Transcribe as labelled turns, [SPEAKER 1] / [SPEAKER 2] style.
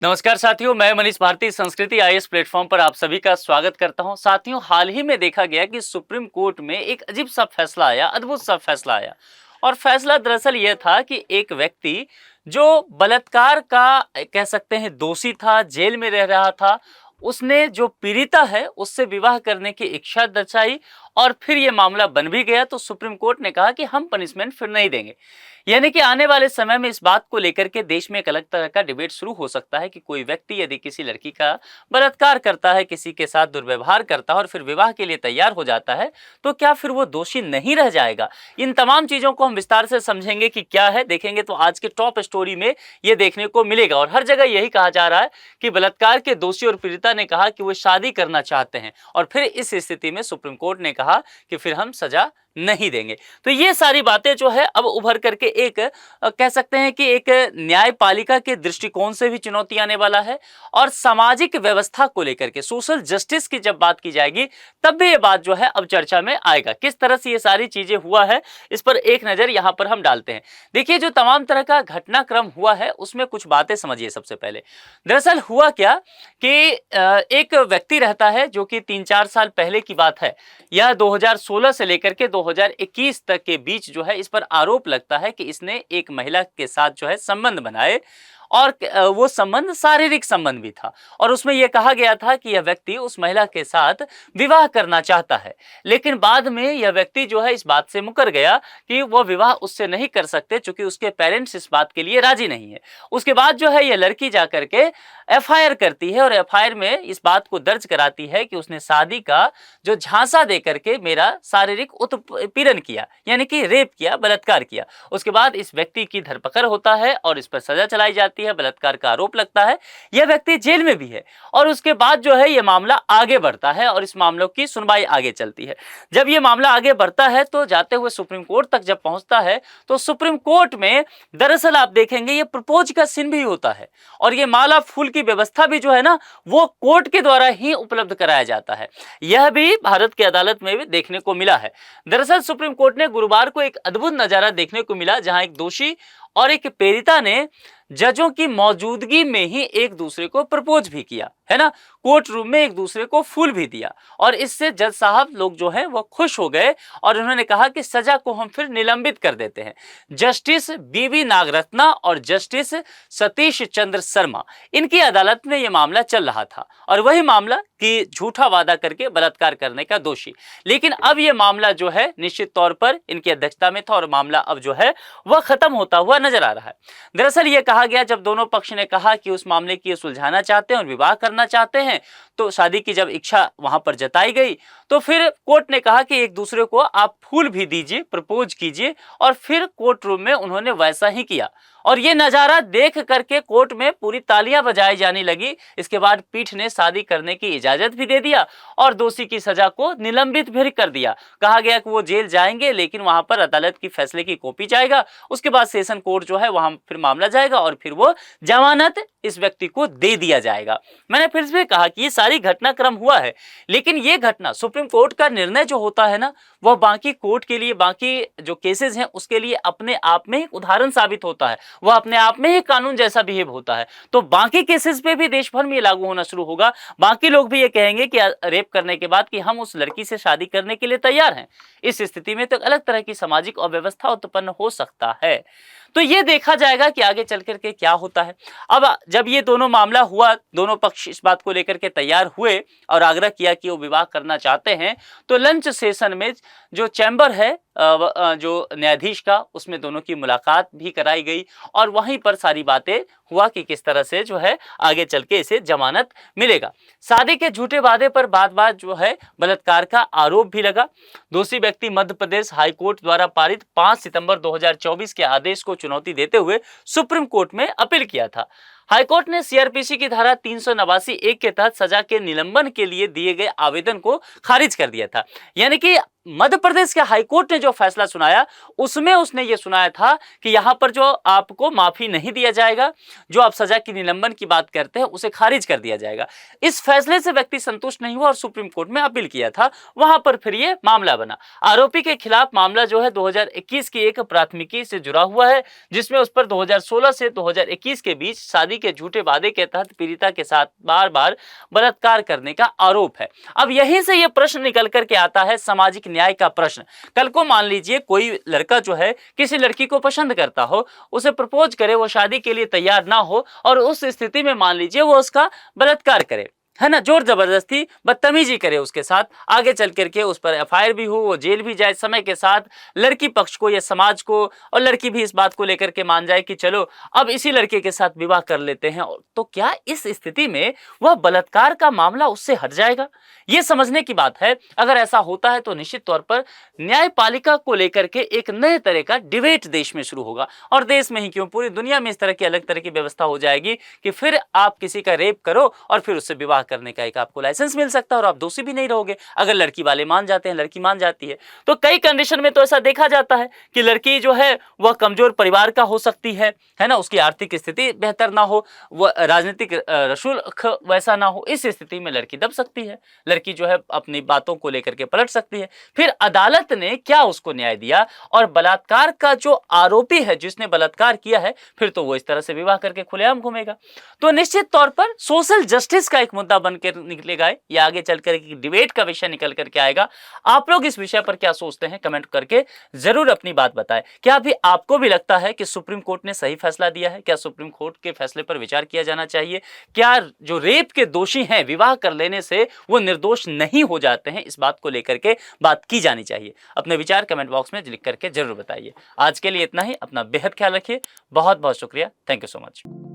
[SPEAKER 1] नमस्कार साथियों, मैं मनीष भारती संस्कृति आईएएस प्लेटफॉर्म पर आप सभी का स्वागत करता हूं। साथियों, हाल ही में देखा गया कि सुप्रीम कोर्ट में एक अजीब सा फैसला आया, अद्भुत सा फैसला आया। और फैसला दरअसल यह था कि एक व्यक्ति जो बलात्कार का कह सकते हैं दोषी था, जेल में रह रहा था, उसने जो पीड़िता है उससे विवाह करने की इच्छा दर्शाई और फिर ये मामला बन भी गया। तो सुप्रीम कोर्ट ने कहा कि हम पनिशमेंट फिर नहीं देंगे। यानी कि आने वाले समय में इस बात को लेकर के देश में एक अलग तरह का डिबेट शुरू हो सकता है कि कोई व्यक्ति यदि किसी लड़की का बलात्कार करता है, किसी के साथ दुर्व्यवहार करता है और फिर विवाह के लिए तैयार हो जाता है, तो क्या फिर वो दोषी नहीं रह जाएगा। इन तमाम चीजों को हम विस्तार से समझेंगे कि क्या है, देखेंगे तो आज के टॉप स्टोरी में ये देखने को मिलेगा। और हर जगह यही कहा जा रहा है कि बलात्कार के दोषी और पीड़िता ने कहा कि वो शादी करना चाहते हैं और फिर इस स्थिति में सुप्रीम कोर्ट ने कहा कि फिर हम सजा नहीं देंगे। तो ये सारी बातें जो है अब उभर करके एक कह सकते हैं कि एक न्यायपालिका के दृष्टिकोण से भी चुनौती आने वाला है और सामाजिक व्यवस्था को लेकर के सोशल जस्टिस की जब बात की जाएगी तब भी ये बात जो है अब चर्चा में आएगा। किस तरह से ये सारी चीजें हुआ है, इस पर एक नजर यहां पर हम डालते हैं। देखिए, जो तमाम तरह का घटनाक्रम हुआ है उसमें कुछ बातें समझिए। सबसे पहले दरअसल हुआ क्या कि एक व्यक्ति रहता है जो कि 3-4 साल पहले की बात है, यह 2016 से लेकर के 2021 तक के बीच जो है इस पर आरोप लगता है कि इसने एक महिला के साथ जो है संबंध बनाए और वो संबंध शारीरिक संबंध भी था और उसमें यह कहा गया था कि यह व्यक्ति उस महिला के साथ विवाह करना चाहता है। लेकिन बाद में यह व्यक्ति जो है इस बात से मुकर गया कि वह विवाह उससे नहीं कर सकते क्योंकि उसके पेरेंट्स इस बात के लिए राजी नहीं है। उसके बाद जो है यह लड़की जाकर के एफआईआर करती है और एफआईआर में इस बात को दर्ज कराती है कि उसने शादी का जो झांसा दे करके मेरा शारीरिक उत्पीड़न किया, यानी कि रेप किया, बलात्कार किया। उसके बाद इस व्यक्ति की धरपकड़ होता है और इस पर सजा चलाई जाती है, बलात्कार का आरोप लगता है, यह व्यक्ति जेल में भी है। और उसके बाद जो है यह मामला आगे बढ़ता है और इस मामलों की सुनवाई आगे चलती है। जब यह मामला आगे बढ़ता है तो जाते हुए सुप्रीम कोर्ट तक जब पहुंचता है तो सुप्रीम कोर्ट में दरअसल आप देखेंगे ये प्रपोज का सीन भी होता है और ये माला फूल की व्यवस्था भी जो है ना वो कोर्ट के द्वारा ही उपलब्ध कराया जाता है। यह भी भारत की अदालत में भी देखने को मिला है। दरअसल सुप्रीम कोर्ट ने गुरुवार को एक अद्भुत नजारा देखने को मिला जहां एक दोषी और एक पीड़िता ने जजों की मौजूदगी में ही एक दूसरे को प्रपोज भी किया, है ना, कोर्ट रूम में एक दूसरे को फूल भी दिया और इससे जज साहब लोग जो है वो खुश हो गए और उन्होंने कहा कि सजा को हम फिर निलंबित कर देते हैं। जस्टिस बीवी नागरत्ना और जस्टिस सतीश चंद्र शर्मा, इनकी अदालत में यह मामला चल रहा था और वही मामला कि झूठा वादा करके बलात्कार करने का दोषी। लेकिन अब यह मामला जो है निश्चित तौर पर इनकी अध्यक्षता में था और मामला अब जो है वह खत्म होता हुआ नजर आ रहा है। दरअसल यह कहा गया जब दोनों पक्ष ने कहा कि उस मामले की सुलझाना चाहते हैं और विवाह करना चाहते हैं, तो शादी की जब इच्छा वहां पर जताई गई तो फिर कोर्ट ने कहा कि एक दूसरे को आप फूल भी दीजिए, प्रपोज कीजिए और फिर कोर्ट रूम में उन्होंने वैसा ही किया और ये नजारा देख करके कोर्ट में पूरी तालियां बजाई जाने लगी। इसके बाद पीठ ने शादी करने की इजाजत भी दे दिया और दोषी की सजा को निलंबित भी कर दिया। कहा गया कि वो जेल जाएंगे लेकिन वहां पर अदालत की फैसले की कॉपी जाएगा, उसके बाद सेशन कोर्ट जो है वहां फिर मामला जाएगा और फिर वो जमानत इस व्यक्ति को दे दिया जाएगा। मैंने फिर से कहा कि ये सारी घटनाक्रम हुआ है, लेकिन ये घटना सुप्रीम कोर्ट का निर्णय जो होता है ना वह बाकी कोर्ट के लिए, बाकी जो केसेस हैं उसके लिए अपने आप में एक उदाहरण साबित होता है, वह अपने आप में ही कानून जैसा बिहेव होता है। तो बाकी केसेस पे भी देश भर में ये लागू होना शुरू होगा। बाकी लोग भी ये कहेंगे कि रेप करने के बाद कि हम उस लड़की से शादी करने के लिए तैयार हैं। इस स्थिति में तो अलग तरह की सामाजिक अव्यवस्था उत्पन्न हो सकता है। तो ये देखा जाएगा कि आगे चल करके क्या होता है। अब जब ये दोनों मामला हुआ, दोनों पक्ष इस बात को लेकर के तैयार हुए और आग्रह किया कि वो विवाह करना चाहते हैं, तो लंच सेशन में जो चैम्बर है जो न्यायाधीश का, उसमें दोनों की मुलाकात भी कराई गई और वहीं पर सारी बातें हुआ कि किस तरह से जो है आगे चल के इसे जमानत मिलेगा। शादी के झूठे वादे पर बाद जो है बलात्कार का आरोप भी लगा। दोषी व्यक्ति मध्य प्रदेश हाईकोर्ट द्वारा पारित 5 सितंबर 2024 के आदेश को चुनौती देते हुए सुप्रीम कोर्ट में अपील किया था। हाईकोर्ट ने सीआरपीसी की धारा 389(1) के तहत सजा के निलंबन के लिए दिए गए आवेदन को खारिज कर दिया था। यानी कि मध्य प्रदेश के हाईकोर्ट ने जो फैसला सुनाया उसमें उसने ये सुनाया था कि यहां पर जो आपको माफी नहीं दिया जाएगा, जो आप सजा की निलंबन की बात करते हैं उसे खारिज कर दिया जाएगा। इस फैसले से व्यक्ति संतुष्ट नहीं हुआ और सुप्रीम कोर्ट में अपील किया था। वहां पर फिर ये मामला बना। आरोपी के खिलाफ मामला जो है 2021 की एक प्राथमिकी से जुड़ा हुआ है, जिसमें उस पर 2016 से 2021 के बीच शादी के झूठे वादे के तहत पीड़िता के साथ बार बार बलात्कार करने का आरोप है। अब यहीं से यह प्रश्न निकल करके आता है सामाजिक न्याय का प्रश्न। कल को मान लीजिए कोई लड़का जो है किसी लड़की को पसंद करता हो, उसे प्रपोज करे, वो शादी के लिए तैयार ना हो और उस स्थिति में मान लीजिए वो उसका बलात्कार करे, है ना, जोर जबरदस्ती बदतमीजी करे उसके साथ, आगे चल करके उस पर एफआईआर भी हो, वो जेल भी जाए, समय के साथ लड़की पक्ष को या समाज को और लड़की भी इस बात को लेकर के मान जाए कि चलो अब इसी लड़के के साथ विवाह कर लेते हैं, तो क्या इस स्थिति में वह बलात्कार का मामला उससे हट जाएगा? ये समझने की बात है। अगर ऐसा होता है तो निश्चित तौर पर न्यायपालिका को लेकर के एक नए तरह का डिबेट देश में शुरू होगा, और देश में ही क्यों पूरी दुनिया में इस तरह की अलग तरह की व्यवस्था हो जाएगी कि फिर आप किसी का रेप करो और फिर उससे विवाह करने का एक आपको लाइसेंस मिल सकता है और आप दोषी भी नहीं रहोगे अगर लड़की वाले मान जाते हैं, लड़की मान जाती है। तो कई कंडीशन में तो ऐसा देखा जाता है कि लड़की जो है वह कमजोर परिवार का हो सकती है ना, उसकी आर्थिक स्थिति बेहतर ना हो, वह राजनीतिक रसूल वैसा ना हो, इस स्थिति में लड़की दब सकती है, लड़की जो है अपनी बातों को लेकर के पलट सकती है। फिर अदालत ने क्या उसको न्याय दिया, और बलात्कार का जो आरोपी है जिसने बलात्कार किया है, फिर तो वो इस तरह से विवाह करके खुलेआम घूमेगा। तो निश्चित तौर पर सोशल जस्टिस का एक मुद्दा बनकर निकलेगा, या आगे चलकर डिबेट का विषय निकल करके आएगा। आप लोग इस विषय पर क्या सोचते हैं, कमेंट करके जरूर अपनी बात बताएं। क्या अभी आपको भी लगता है कि सुप्रीम कोर्ट ने सही फैसला दिया है? क्या सुप्रीम कोर्ट के फैसले पर विचार किया जाना चाहिए? क्या जो रेप के दोषी हैं विवाह कर लेने से वो निर्दोष नहीं हो जाते हैं? इस बात को लेकर के बात की जानी चाहिए। अपने विचार कमेंट बॉक्स में लिख करके जरूर बताइए। आज के लिए इतना ही। अपना बेहद ख्याल रखिए। बहुत बहुत शुक्रिया। Thank you so much.